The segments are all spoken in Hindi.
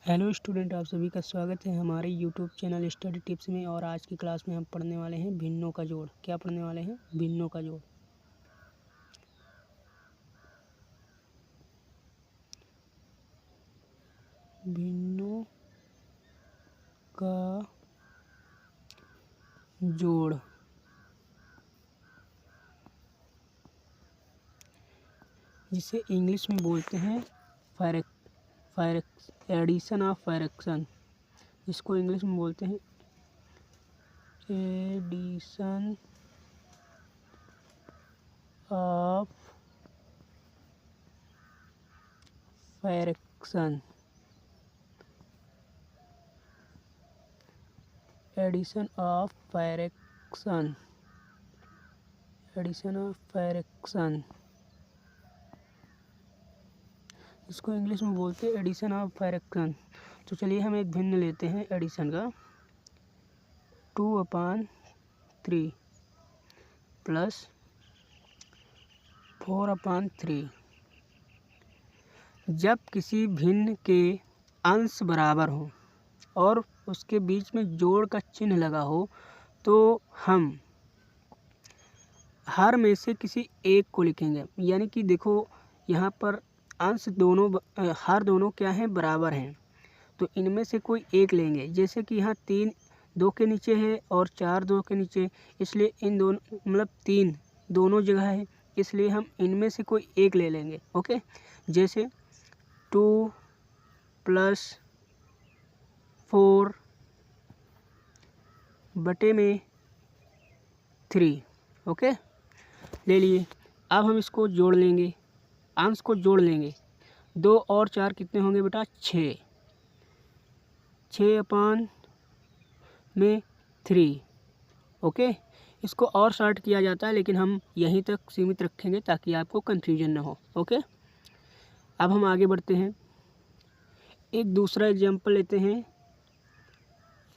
हेलो स्टूडेंट, आप सभी का स्वागत है हमारे यूट्यूब चैनल स्टडी टिप्स में। और आज की क्लास में हम पढ़ने वाले हैं भिन्नों का जोड़। क्या पढ़ने वाले हैं? भिन्नों का जोड़। भिन्नों का जोड़ जिसे इंग्लिश में बोलते हैं एडिशन ऑफ फ्रैक्शन। इसको इंग्लिश में बोलते हैं addition of fraction. Addition of fraction. Addition of fraction इसको इंग्लिश में बोलते हैं एडिशन ऑफ फ्रैक्शन। तो चलिए हम एक भिन्न लेते हैं एडिशन का। 2/3 प्लस 4/3। जब किसी भिन्न के अंश बराबर हो और उसके बीच में जोड़ का चिन्ह लगा हो तो हम हर में से किसी एक को लिखेंगे। यानी कि देखो यहाँ पर अंश दोनों हर दोनों क्या हैं? बराबर हैं। तो इनमें से कोई एक लेंगे। जैसे कि यहाँ 3 2 के नीचे है और 4 2 के नीचे, इसलिए इन दोनों मतलब 3 दोनों जगह है, इसलिए हम इनमें से कोई एक ले लेंगे। ओके, जैसे 2 + 4 बटे में 3। ओके, ले लिए। अब हम इसको जोड़ लेंगे, अंश को जोड़ लेंगे। 2 और 4 कितने होंगे बेटा? 6। 6/3। ओके, इसको और शॉर्ट किया जाता है लेकिन हम यहीं तक सीमित रखेंगे ताकि आपको कन्फ्यूजन ना हो। ओके, अब हम आगे बढ़ते हैं। एक दूसरा एग्जाम्पल लेते हैं।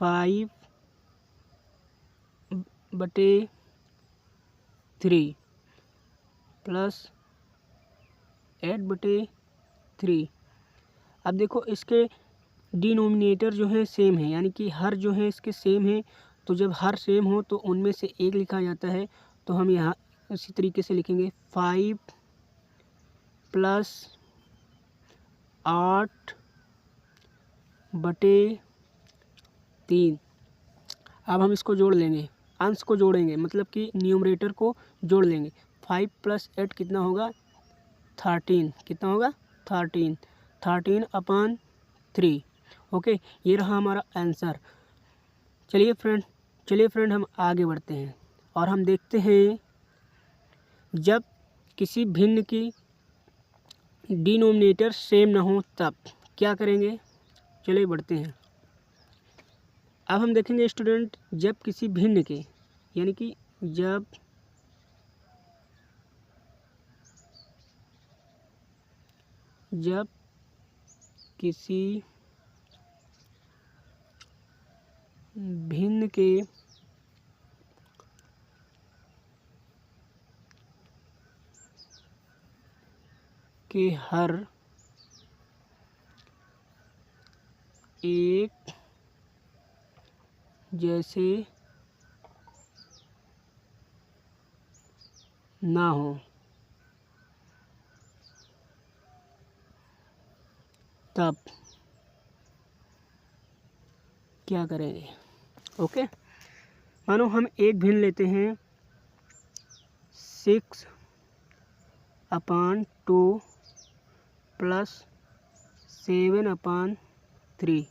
5/3 प्लस 8/3। अब देखो इसके डिनोमिनेटर जो है सेम है, यानी कि हर जो है इसके सेम है। तो जब हर सेम हो तो उनमें से एक लिखा जाता है। तो हम यहाँ इसी तरीके से लिखेंगे 5 + 8/3। अब हम इसको जोड़ लेंगे, अंश को जोड़ेंगे, मतलब कि न्यूमरेटर को जोड़ लेंगे। 5 + 8 कितना होगा? 13। कितना होगा? 13। 13/3। ओके, ये रहा हमारा आंसर। चलिए फ्रेंड हम आगे बढ़ते हैं और हम देखते हैं जब किसी भिन्न की डिनोमिनेटर सेम ना हो तब क्या करेंगे। चलिए बढ़ते हैं। अब हम देखेंगे स्टूडेंट, जब किसी भिन्न के यानी कि जब किसी भिन्न के हर एक जैसे ना हो तब क्या करेंगे। ओके, मानो हम एक भिन्न लेते हैं 6/2 प्लस 7/3।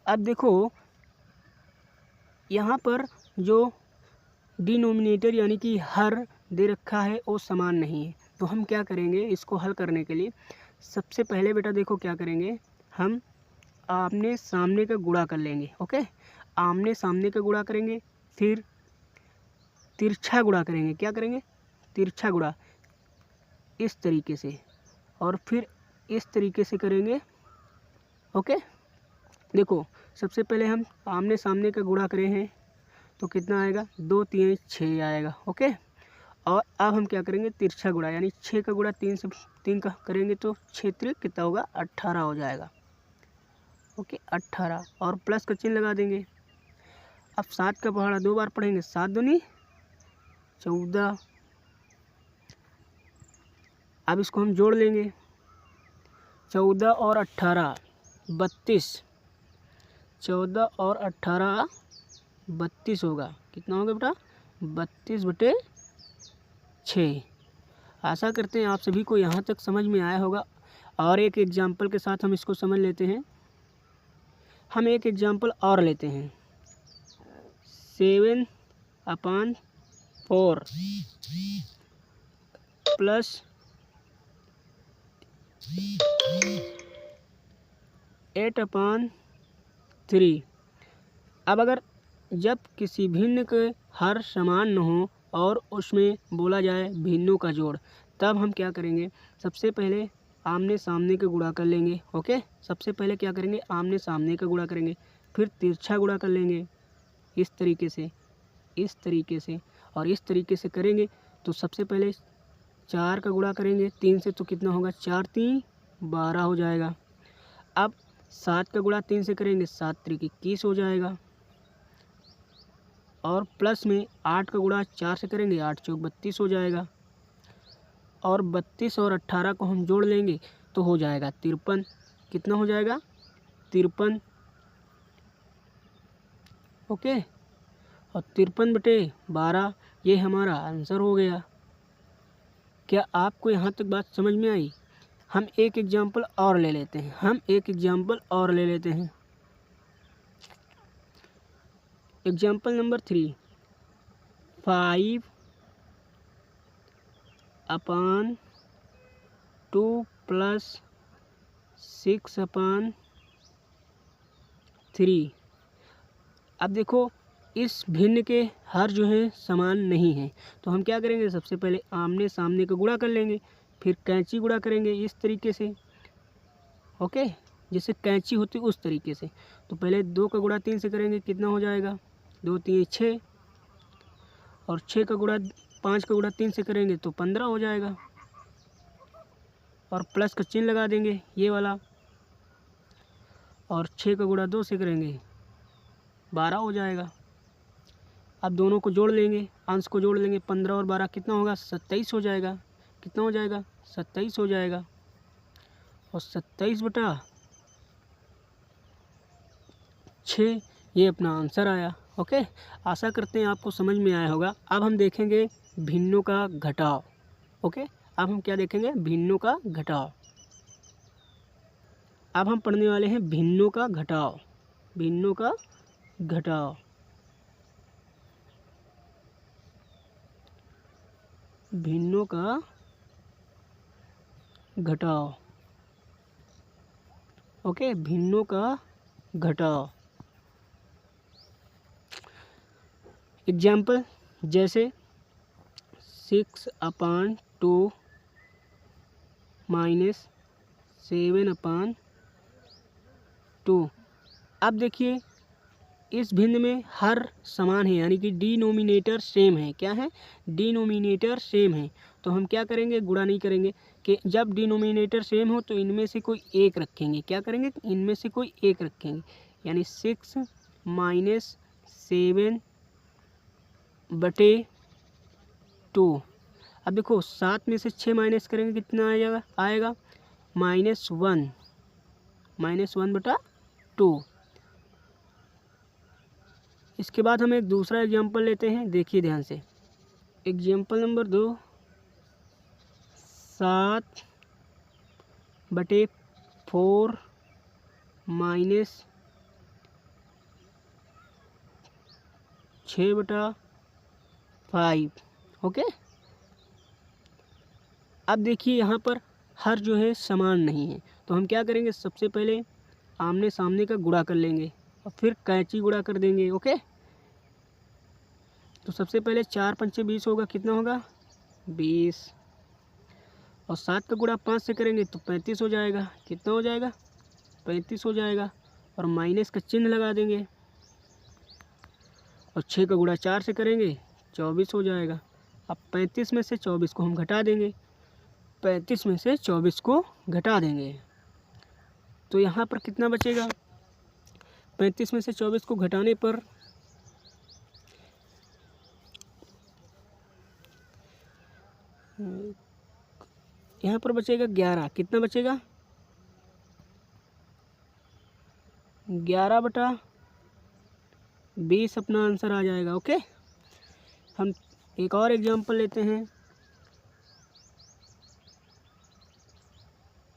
अब देखो यहाँ पर जो डिनोमिनेटर यानी कि हर दे रखा है वो समान नहीं है। तो हम क्या करेंगे इसको हल करने के लिए? सबसे पहले बेटा देखो क्या करेंगे, हम आमने सामने का गुणा कर लेंगे। ओके, आमने सामने का गुणा करेंगे, फिर तिरछा गुणा करेंगे। क्या करेंगे? तिरछा गुणा, इस तरीके से, और फिर इस तरीके से करेंगे। ओके, देखो सबसे पहले हम आमने सामने का गुणा करे हैं तो कितना आएगा? 2 3 6 आएगा। ओके, और अब हम क्या करेंगे? तिरछा गुणा, यानी 6 का गुणा 3 से 3 का करेंगे तो 6 3 कितना होगा? 18 हो जाएगा। ओके 18 और प्लस का चिन्ह लगा देंगे। अब 7 का पहाड़ा 2 बार पढ़ेंगे, 7 दूनी 14। अब इसको हम जोड़ लेंगे, 14 और 18 32, 14 और 18 32 होगा। कितना होगा बेटा? 32/6। आशा करते हैं आप सभी को यहाँ तक समझ में आया होगा। और एक एग्जाम्पल के साथ हम इसको समझ लेते हैं। हम एक एग्जाम्पल और लेते हैं, 7/4 प्लस 8/3। अब अगर जब किसी भिन्न के हर समान न हो और उसमें बोला जाए भिन्नों का जोड़, तब हम क्या करेंगे? सबसे पहले आमने सामने का गुणा कर लेंगे। ओके, सबसे पहले क्या करेंगे? आमने सामने का गुणा करेंगे, फिर तिरछा गुणा कर लेंगे इस तरीके से, इस तरीके से और इस तरीके से करेंगे। तो सबसे पहले 4 का गुणा करेंगे 3 से, तो कितना होगा? 4 3 12 हो जाएगा। अब 7 का गुणा 3 से करेंगे, 7 3 21 हो जाएगा। और प्लस में 8 का गुणा 4 से करेंगे, 8 4 32 हो जाएगा। और 32 और 18 को हम जोड़ लेंगे तो हो जाएगा 53। कितना हो जाएगा? 53। ओके, और 53/12 ये हमारा आंसर हो गया। क्या आपको यहाँ तक बात समझ में आई? हम एक एग्जाम्पल और ले लेते हैं, एग्जाम्पल नंबर 3, 5/2 प्लस 6/3। अब देखो, इस भिन्न के हर जो है समान नहीं है, तो हम क्या करेंगे? सबसे पहले आमने सामने का गुणा कर लेंगे, फिर कैंची गुणा करेंगे इस तरीके से। ओके, जैसे कैंची होती उस तरीके से। तो पहले 2 का गुणा 3 से करेंगे, कितना हो जाएगा? 2 3 6 और 6 का गुणा 5 का गुणा 3 से करेंगे तो 15 हो जाएगा। और प्लस का चिन्ह लगा देंगे ये वाला, और 6 का गुणा 2 से करेंगे 12 हो जाएगा। अब दोनों को जोड़ लेंगे, अंश को जोड़ लेंगे, 15 और 12 कितना होगा? 27 हो जाएगा। कितना हो जाएगा? 27 हो जाएगा। और 27/6 ये अपना आंसर आया। ओके, आशा करते हैं आपको समझ में आया होगा। अब हम देखेंगे भिन्नों का घटाव। ओके, अब हम क्या देखेंगे? भिन्नों का घटाव। अब हम पढ़ने वाले हैं भिन्नों का घटाव, भिन्नों का घटाव। भिन्नों का घटाव। ओके, भिन्नों का घटाव। एग्जाम्पल जैसे 6/2 माइनस 7/2। अब देखिए, इस भिन्न में हर समान है, यानी कि डिनोमिनेटर सेम है। क्या है? डिनोमिनेटर सेम है। तो हम क्या करेंगे? गुणा नहीं करेंगे, कि जब डिनोमिनेटर सेम हो तो इनमें से कोई एक रखेंगे। क्या करेंगे? इनमें से कोई एक रखेंगे, यानी 6 माइनस 7/2। अब देखो, 7 में से 6 माइनस करेंगे, कितना आएगा? -1, -1/2। इसके बाद हम एक दूसरा एग्जाम्पल लेते हैं, देखिए ध्यान से। Example number 2, 7/4 minus 6/5। ओके, अब देखिए यहाँ पर हर जो है समान नहीं है, तो हम क्या करेंगे? सबसे पहले आमने सामने का गुणा कर लेंगे और फिर कैंची गुणा कर देंगे। ओके, तो सबसे पहले 4 5 20 होगा। कितना होगा? 20। और 7 का गुणा 5 से करेंगे तो 35 हो जाएगा। कितना हो जाएगा? 35 हो जाएगा। और माइनस का चिन्ह लगा देंगे। और 6 का गुणा 4 से करेंगे 24 हो जाएगा। अब 35 में से 24 को हम घटा देंगे, 35 में से 24 को घटा देंगे, तो यहाँ पर कितना बचेगा? 35 में से 24 को घटाने पर यहाँ पर बचेगा 11। कितना बचेगा? 11/20 अपना आंसर आ जाएगा। ओके, हम एक और एग्जांपल लेते हैं।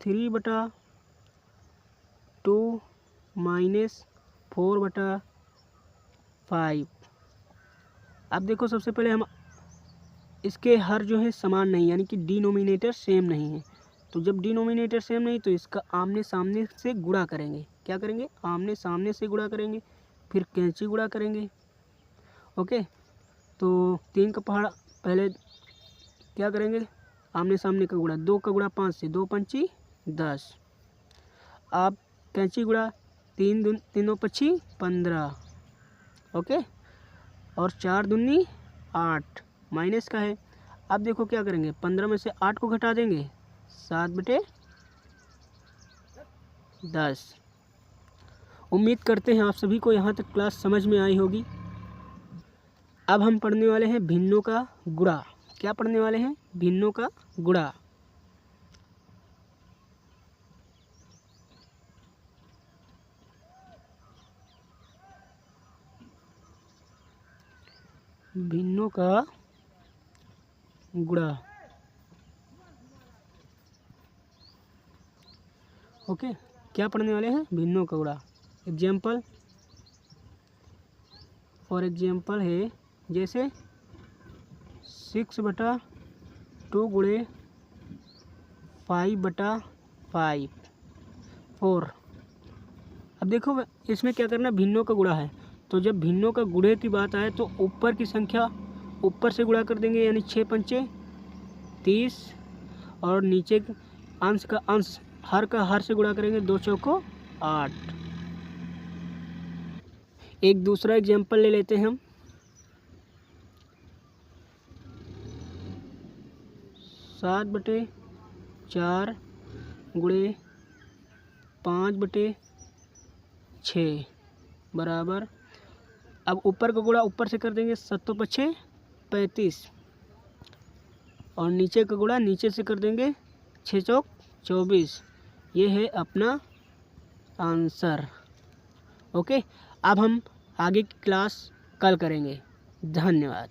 3/2 - 4/5। अब देखो, सबसे पहले हम इसके हर जो है समान नहीं, यानी कि डिनोमिनेटर सेम नहीं है। तो जब डिनोमिनेटर सेम नहीं तो इसका आमने सामने से गुणा करेंगे। क्या करेंगे? आमने सामने से गुणा करेंगे, फिर कैंची गुणा करेंगे। ओके, तो 3 का पहाड़ा पहले क्या करेंगे? आमने सामने का गुणा, 2 का गुणा 5 से, 2 पंची 10। अब कैंची गुणा, 3 तीनों पच्छी 15। ओके, और 4 दूनी 8, माइनस का है। अब देखो क्या करेंगे, 15 में से 8 को घटा देंगे, 7/10। उम्मीद करते हैं आप सभी को यहाँ तक क्लास समझ में आई होगी। अब हम पढ़ने वाले हैं भिन्नों का गुणा। क्या पढ़ने वाले हैं? भिन्नों का गुणा। भिन्नों का गुणा। ओके, क्या पढ़ने वाले हैं? भिन्नों का गुणा। एग्जाम्पल, फॉर एग्जाम्पल है जैसे 6/2 गुणे 5/5 4। अब देखो इसमें क्या करना, भिन्नों का गुणा है, तो जब भिन्नों का गुणे की बात आए तो ऊपर की संख्या ऊपर से गुणा कर देंगे, यानी 6 पंचे 30, और नीचे अंश का अंश हर का हर से गुणा करेंगे, 2 चौको 8। एक दूसरा एग्जाम्पल ले लेते हैं हम। 7/4 गुणे 5/6 बराबर, अब ऊपर का गुणा ऊपर से कर देंगे, 7 पच्छे 35, और नीचे का गुणा नीचे से कर देंगे, 6 चौक 24। ये है अपना आंसर। ओके, अब हम आगे की क्लास कल करेंगे। धन्यवाद।